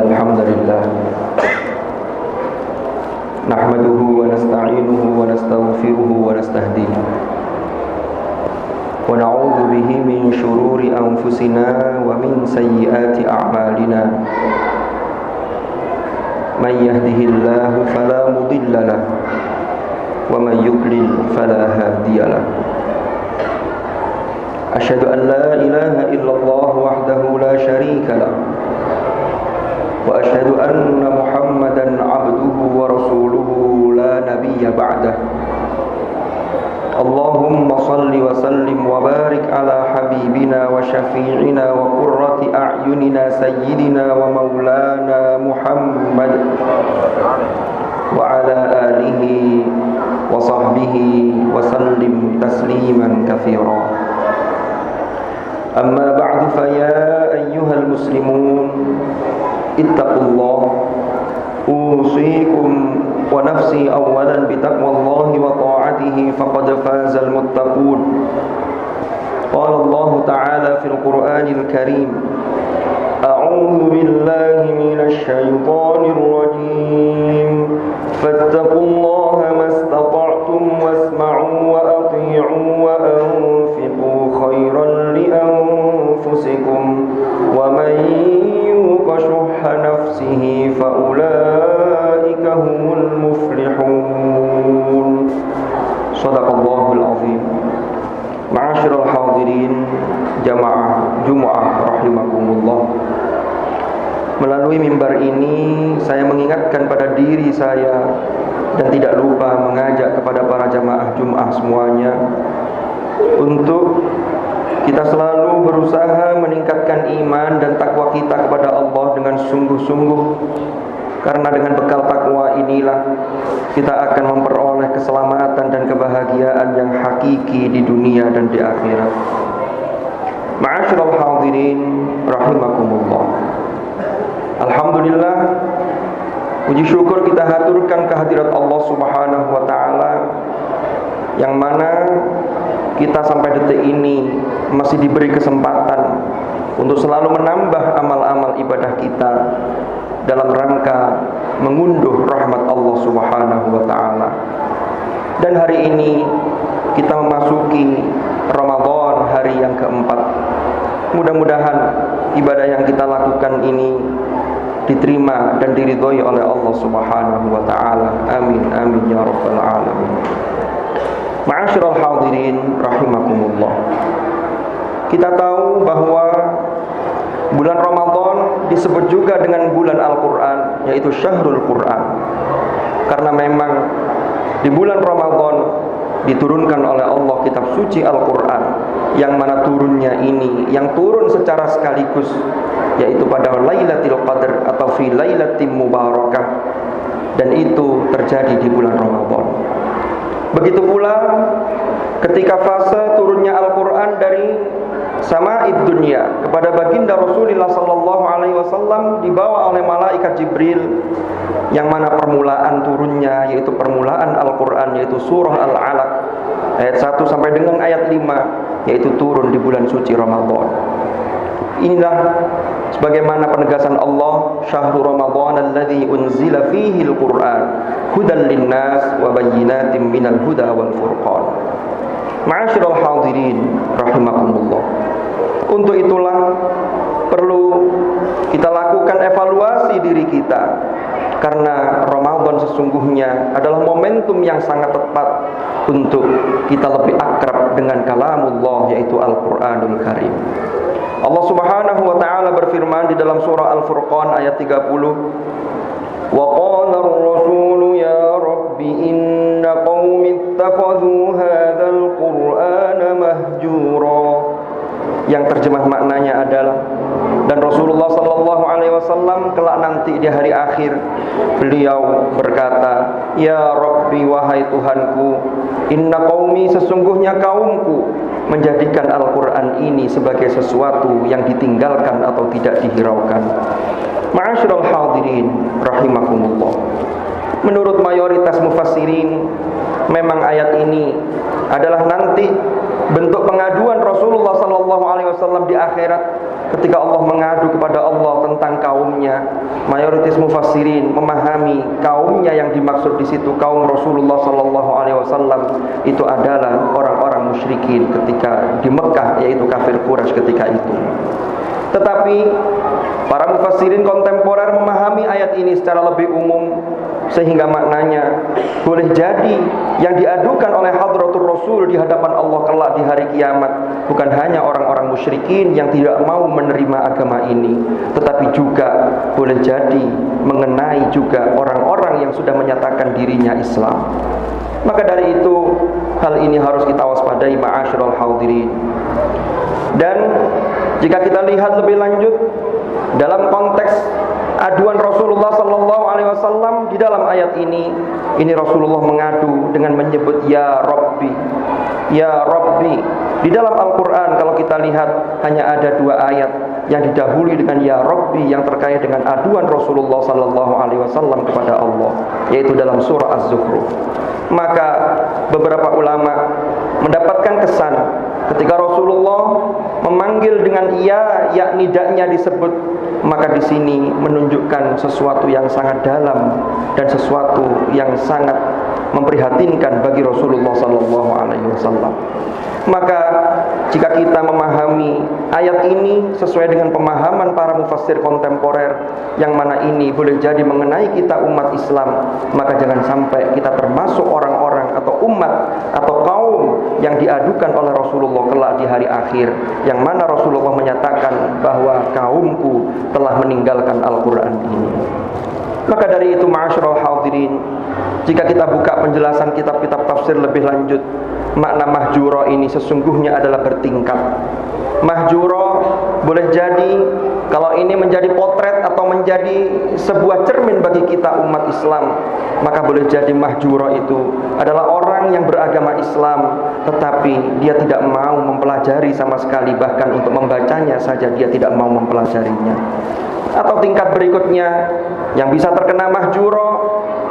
الحمد لله نحمده ونستعينه ونستغفره ونستهديه ونعوذ به من شرور أنفسنا ومن سيئات أعمالنا من يهده الله فلا مضل له ومن يضلل فلا هادي له أشهد أن لا إله إلا الله وحده لا شريك له وأشهد أن محمدا عبده ورسوله لا نبي بعده اللهم صل وسلم وبارك على حبيبنا وشفيعنا وقرة أعيننا سيدنا ومولانا محمد وعلى آله وصحبه وسلم تسليما كثيرا أما بعد فيا أيها المسلمون اتقوا الله أوصيكم ونفسي أولا بتقوى الله وطاعته فقد فاز المتقون قال الله تعالى في القرآن الكريم أعوذ بالله من الشيطان الرجيم فاتقوا الله ما استطعتم واسمعوا وأطيعوا وأنفقوا خيرا لأنفسكم ومن يوق شح نفسه فأولئك هم المفلحون صدق الله العظيم. Ma'asyiral hadirin jamaah Jumat rahimakumullah. Melalui mimbar ini saya mengingatkan pada diri saya dan tidak lupa mengajak kepada para jamaah Jumat semuanya untuk kita selalu berusaha meningkatkan iman dan takwa kita kepada Allah dengan sungguh-sungguh, karena dengan bekal takwa inilah kita akan memperoleh keselamatan dan kebahagiaan yang hakiki di dunia dan di akhirat. Ma'asyiral hadirin rahimakumullah. Alhamdulillah, puji syukur kita haturkan kehadirat Allah Subhanahu wa taala yang mana kita sampai detik ini masih diberi kesempatan untuk selalu menambah amal-amal ibadah kita dalam rangka mengunduh rahmat Allah Subhanahu wa taala. Dan hari ini kita memasuki Ramadan, hari yang keempat. Mudah-mudahan ibadah yang kita lakukan ini diterima dan diridhoi oleh Allah Subhanahu wa taala. Amin amin ya rabbal alamin. Ma'asyiral hadirin rahimakumullah. Kita tahu bahwa bulan Ramadan disebut juga dengan bulan Al-Quran, yaitu Syahrul Quran, karena memang di bulan Ramadan diturunkan oleh Allah kitab suci Al-Quran, yang mana turunnya ini yang turun secara sekaligus, yaitu pada Lailatul Qadar atau fi Lailatin Mubarakah, dan itu terjadi di bulan Ramadan. Begitu pula ketika fase turunnya Al-Quran dari sama'id dunia kepada baginda Rasulullah sallallahu alaihi wasallam dibawa oleh malaikat Jibril, yang mana permulaan turunnya yaitu permulaan Al-Quran, yaitu surah Al-Alaq ayat 1 sampai dengan ayat 5, yaitu turun di bulan suci Ramadan. Inilah sebagaimana penegasan Allah, syahrul Ramadan alladzi unzila fihi al-Quran hudan linnas wa bayyinatin minal huda wal furqan. Ma'asyiral hadirin rahimakumullah. Untuk itulah perlu kita lakukan evaluasi diri kita, karena Ramadan sesungguhnya adalah momentum yang sangat tepat untuk kita lebih akrab dengan kalamullah, yaitu Al-Quranul Karim. Allah Subhanahu wa taala berfirman di dalam surah Al-Furqan ayat 30, wa qala ar-rasulu ya rabbi inna qaumi ittakhadhu hadzal qur'ana mahjura, yang terjemah maknanya adalah, dan Rasulullah sallallahu alaihi wasallam kelak nanti di hari akhir beliau berkata, ya rabbi wahai Tuhanku, inna qaumi sesungguhnya kaumku menjadikan Al-Quran ini sebagai sesuatu yang ditinggalkan atau tidak dihiraukan. Ma'asyiral hadirin rahimakumullah. Menurut mayoritas mufassirin, memang ayat ini adalah nanti bentuk pengaduan Rasulullah sallallahu alaihi wasallam di akhirat ketika Allah mengadu kepada Allah tentang kaumnya, mayoritas mufassirin memahami kaumnya yang dimaksud di situ kaum Rasulullah sallallahu alaihi wasallam itu adalah orang-orang musyrikin ketika di Mekah, yaitu kafir Quraisy ketika itu. Tetapi para mufassirin kontemporer memahami ayat ini secara lebih umum, sehingga maknanya boleh jadi yang diadukan oleh hadratul Rasul di hadapan Allah kelak di hari kiamat bukan hanya orang-orang musyrikin yang tidak mau menerima agama ini, tetapi juga boleh jadi mengenai juga orang-orang yang sudah menyatakan dirinya Islam. Maka dari itu hal ini harus kita waspadai ma'asyiral hadirin. Dan jika kita lihat lebih lanjut dalam konteks aduan Rasulullah sallallahu alaihi wasallam di dalam ayat ini Rasulullah mengadu dengan menyebut ya Rabbi, ya Rabbi. Di dalam Al-Qur'an kalau kita lihat hanya ada 2 ayat yang didahului dengan ya Rabbi yang terkait dengan aduan Rasulullah sallallahu alaihi wasallam kepada Allah, yaitu dalam surah Az-Zukhruf. Maka beberapa ulama mendapatkan kesan ketika Rasulullah memanggil dengan iya, yakni daknya disebut, maka di sini menunjukkan sesuatu yang sangat dalam dan sesuatu yang sangat memprihatinkan bagi Rasulullah sallallahu alaihi wasallam. Maka jika kita memahami ayat ini sesuai dengan pemahaman para mufassir kontemporer, yang mana ini boleh jadi mengenai kita umat Islam, maka jangan sampai kita termasuk orang-orang atau umat atau kaum yang diadukan oleh Rasulullah kelak di hari akhir, yang mana Rasulullah menyatakan bahwa kaumku telah meninggalkan Al-Quran ini. Maka dari itu ma'asyiral hadirin, jika kita buka penjelasan kitab-kitab tafsir lebih lanjut, makna mahjura ini sesungguhnya adalah bertingkat. Mahjura boleh jadi kalau ini menjadi potret atau menjadi sebuah cermin bagi kita umat Islam, maka boleh jadi mahjura itu adalah orang yang beragama Islam tetapi dia tidak mau mempelajari sama sekali, bahkan untuk membacanya saja dia tidak mau mempelajarinya. Atau tingkat berikutnya yang bisa terkena mahjura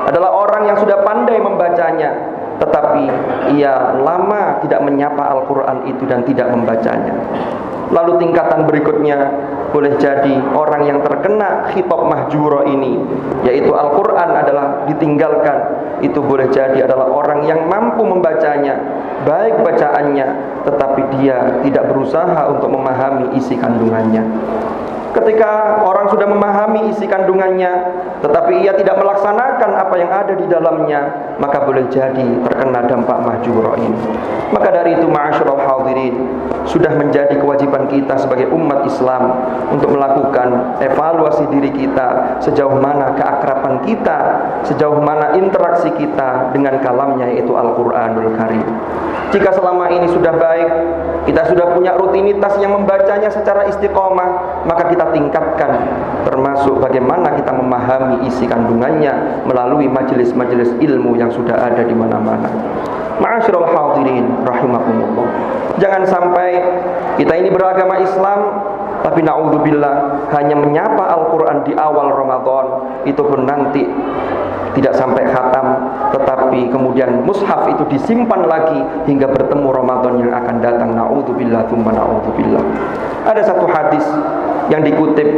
adalah orang yang sudah pandai membacanya, tetapi ia lama tidak menyapa Al-Quran itu dan tidak membacanya. Lalu tingkatan berikutnya boleh jadi orang yang terkena khitab mahjura ini, yaitu Al-Quran adalah ditinggalkan. Itu boleh jadi adalah orang yang mampu membacanya, baik bacaannya, tetapi dia tidak berusaha untuk memahami isi kandungannya. Ketika orang sudah memahami isi kandungannya tetapi ia tidak melaksanakan apa yang ada di dalamnya, maka boleh jadi terkena dampak mahjura ini. Maka dari itu ma'asyiral hadirin, sudah menjadi kewajiban kita sebagai umat Islam untuk melakukan evaluasi diri kita, sejauh mana keakraban kita, sejauh mana interaksi kita dengan kalamnya, yaitu Al-Qur'anul Karim. Jika selama ini sudah baik, kita sudah punya rutinitas yang membacanya secara istiqomah, maka kita tingkatkan, termasuk bagaimana kita memahami isi kandungannya melalui majelis-majelis ilmu yang sudah ada di mana-mana. Ma'asyiral hadirin rahimakumullah. Jangan sampai kita ini beragama Islam tapi na'udzubillah hanya menyapa Al-Quran di awal Ramadan, itu pun nanti tidak sampai khatam, tetapi kemudian mushaf itu disimpan lagi hingga bertemu Ramadan yang akan datang. Na'udzubillah tsumma na'udzubillah. Ada satu hadis yang dikutip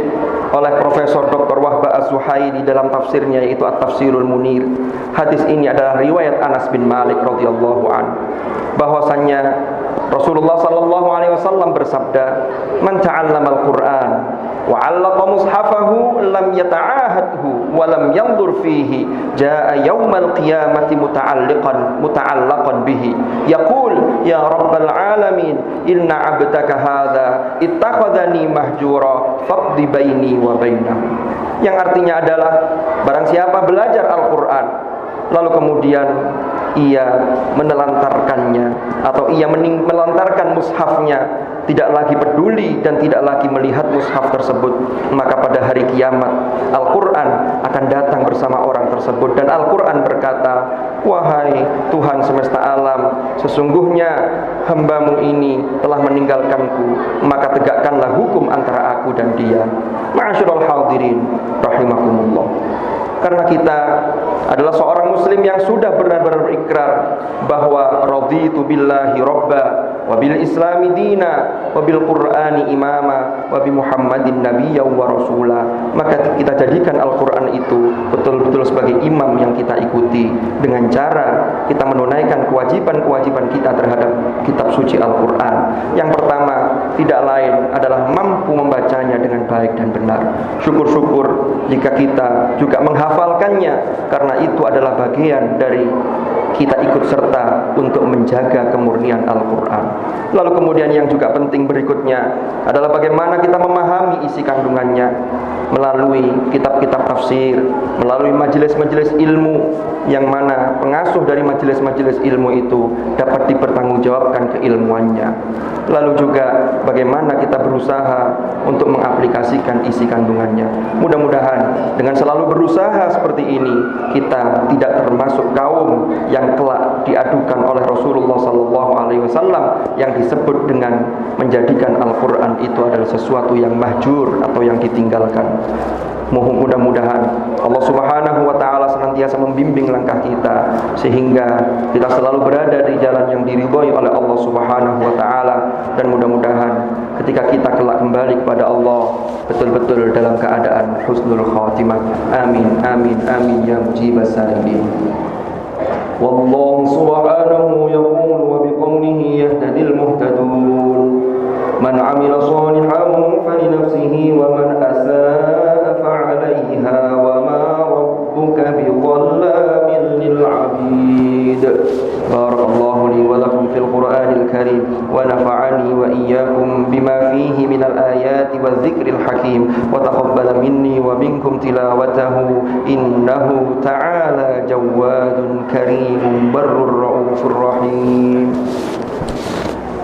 oleh Profesor Dr. Wahba Az-Zuhaili dalam tafsirnya, yaitu At-Tafsirul Munir. Hadis ini adalah riwayat Anas bin Malik radhiyallahu an, bahwasannya Rasulullah sallallahu alaihi wasallam bersabda, "Man ta'allama al-Qur'an wa 'allaqa mushafahu lam yata'ahadhu wa lam yanzur fihi jaa'a yaumal qiyamati muta'allaqan bihi yaqul ya rabbal alamin inna 'abdaka hadza ittakhadhani mahjura faqdi baini wa bainahu." Yang artinya adalah barang siapa belajar Al-Qur'an lalu kemudian ia menelantarkannya atau ia melantarkan mushafnya, tidak lagi peduli dan tidak lagi melihat mushaf tersebut, maka pada hari kiamat Al-Quran akan datang bersama orang tersebut. Dan Al-Quran berkata, "Wahai Tuhan semesta alam, sesungguhnya hambamu ini telah meninggalkanku, maka tegakkanlah hukum antara aku dan dia." Ma'asyiral hadirin rahimakumullah. karena kita adalah seorang muslim yang sudah benar-benar berikrar bahwa raditu billahi robba wa bil islami dina wa bil qur'ani imama wa bi muhammadin nabiyya wa rasula. Maka kita jadikan Al-Quran itu betul-betul sebagai imam yang kita ikuti dengan cara kita menunaikan kewajiban-kewajiban kita terhadap kitab suci Al-Quran. Yang pertama tidak lain adalah mampu membacanya dengan baik dan benar. Syukur-syukur jika kita juga menghafalkannya, karena itu adalah bagian dari kita ikut serta untuk menjaga kemurnian Al-Quran. Lalu kemudian yang juga penting berikutnya adalah bagaimana kita memahami isi kandungannya melalui kitab-kitab tafsir, melalui majelis-majelis ilmu, yang mana pengasuh dari majelis-majelis ilmu itu dapat dipertanggungjawabkan keilmuannya. Lalu juga bagaimana kita berusaha untuk mengaplikasikan isi kandungannya. Mudah-mudahan dengan selalu berusaha seperti ini, kita tidak termasuk kaum yang kelak diadukan oleh Rasulullah SAW yang disebut dengan menjadikan Al-Quran itu adalah sesuatu yang mahjur atau yang ditinggalkan. Mudah-mudahan Allah Subhanahu wa ta'ala senantiasa membimbing langkah kita sehingga kita selalu berada di jalan yang diridhoi oleh Allah Subhanahu wa ta'ala, dan mudah-mudahan ketika kita kelak kembali kepada Allah betul-betul dalam keadaan husnul khatimah. Amin amin amin ya mujibas sa'ilin. Wallahu subhanahu yaqulu wa biqawlihi yahtadil muhtadun. Man 'amila shalihan falinafsihi wa man asaa fa'alayha wa ma rabbuka bidhallamin lil 'abid. Barakallahu li wa lakum fil Qur'anil karim wa nafa'ani wa iyyakum bima fihi minal ayati wadh-dhikril hakim wa taqabbala minni wa minkum tilawatahu innahu ta'ala jawadun karimun barrur raufur rahim.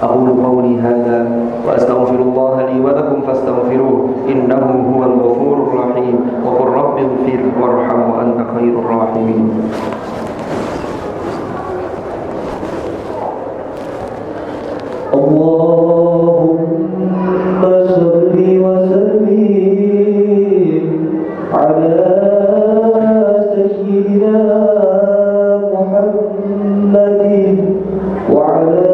أقول قولي هذا وأستغفر الله لي ولكم فاستغفروه إنه هو الغفور الرحيم وقل رب اغفر وارحم وأنت خير الراحمين. اللهم صل وسلم على سيدنا محمد وعلى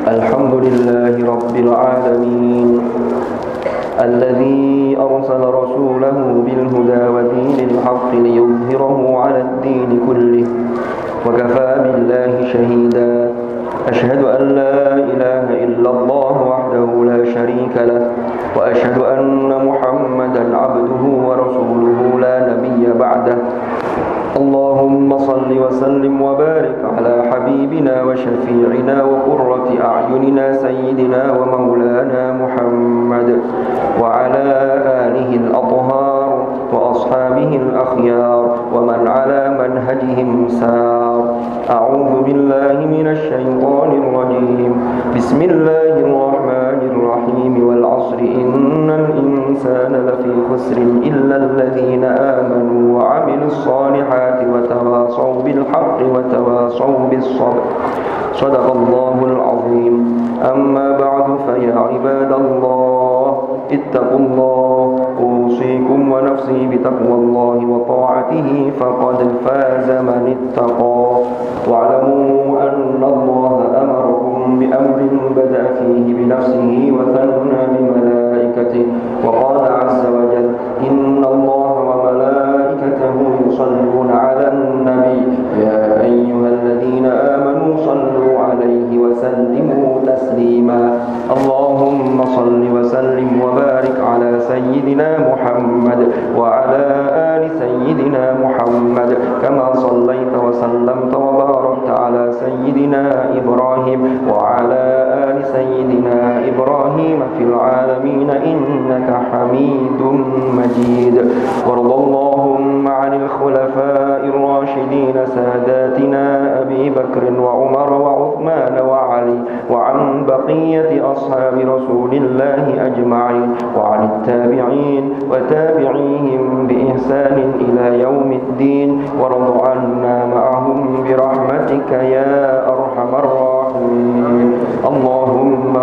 الحمد لله رب العالمين الذي أرسل رسوله بالهدى ودين الحق ليظهره على الدين كله وكفى بالله شهيدا. أشهد أن لا إله إلا الله وحده لا شريك له وأشهد أن محمدا عبده ورسوله لا نبي بعده. اللهم صل وسلم وبارك على حبيبنا وشفيعنا وقرة أعيننا سيدنا ومولانا محمد وعلى آله الأطهار وأصحابه الأخيار ومن على منهجهم سار. أعوذ بالله من الشيطان الرجيم. بسم الله الرحمن الرحيم. والعصر إن الإنسان لفي خسر إلا الذين آمنوا وعملوا الصالحات وتواصوا بالحق وتواصوا بالصبر. صدق الله العظيم. أما بعد فيا عباد الله اتقوا الله. أوصيكم ونفسي بتقوى الله وطاعته فقد فاز من اتقى. واعلموا أن الله أمركم بأمر بدأ فيه بنفسه وثنى بملائكته وقال عز وجل إن الله وملائكته يصلون على النبي يا أيها الذين آمنوا صلوا عليه وسلموا تسليما. اللهم صل وسلم وبارك على سيدنا محمد وعلى آل سيدنا محمد كما صليت وسلمت وباركت على سيدنا إبراهيم وعلى آل سيدنا إبراهيم في العالمين إنك حميد مجيد. وارض اللهم عن الخلفاء الراشدين ساداتنا أبي بكر وعمر وعثمان الرحمن وعلي وعن بقية أصحاب رسول الله أجمعين وعن التابعين وتابعيهم بإحسان إلى يوم الدين وارض عنا معهم برحمتك يا أرحم الراحمين. اللهم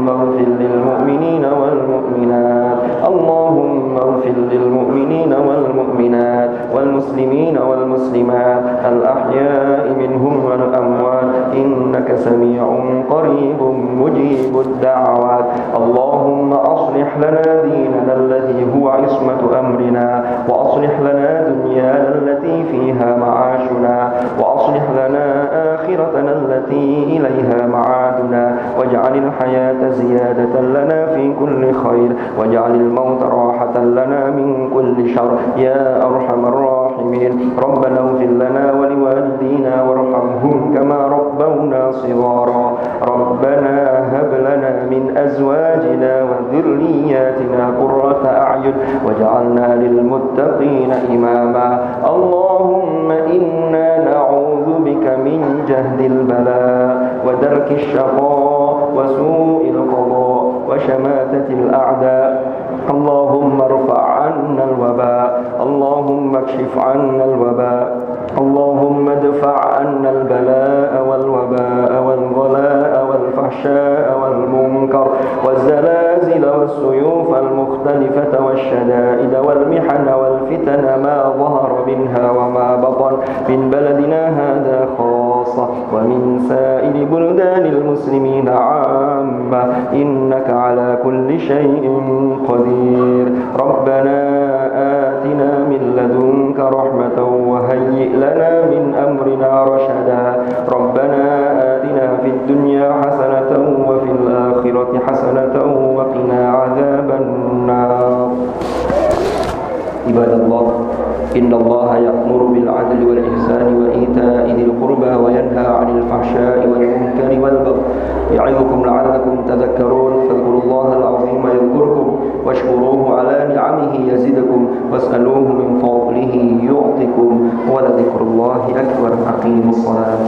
اغفر للمؤمنين والمؤمنات، اللهم اغفر للمؤمنين والمؤمنات والمسلمين والمسلمات الأحياء منهم والأموات إنك سميع قريب مجيب الدعوات. اللهم أصلح لنا ديننا الذي هو عصمة أمرنا، وأصلح لنا دنيانا التي فيها معاشنا، وأصلح لنا آخرتنا التي إليها معادنا، واجعل الحياة زيادة لنا في كل خير، واجعل الموت راحة لنا من كل شر يا أرحم الراحمين. ربنا اغفر لنا ولوالدينا وارحمهم كما ربونا صغارا. ربنا هب لنا من أزواجنا وذرياتنا قرة أعين واجعلنا للمتقين إماما. اللهم إنا نعوذ بك من جهد البلاء ودرك الشقاء وسوء القضاء وشماتة الأعداء. اللهم ارفع عنا الوباء، اللهم اكشف عنا الوباء، اللهم ادفع عنا البلاء والوباء والغلاء والفحشاء والمنكر والزلازل والسيوف المختلفة والشدائد والمحن والفتن ما ظهر منها وما بطن من بلدنا هذا خاصة ومن سائر بلدان المسلمين عامة إنك على كل شيء قدير. ربنا آتنا من لدنك رحمة وهيئ لنا من أمرنا رشدا. ربنا آتنا في الدنيا حسنة وفي الآخرة حسنة وقنا عذاب النار. عباد الله، إن الله يأمر بالعدل والإحسان وإيتاء ذي القربى وينهى عن الفحشاء والمنكر والبغي يعظكم لعلكم تذكرون. فاذكروا الله العظيم يذكركم واشكروه على نعمه يزدكم واسألوه من فضله يعطكم ولذكر الله أكبر. أقيموا الصلاة.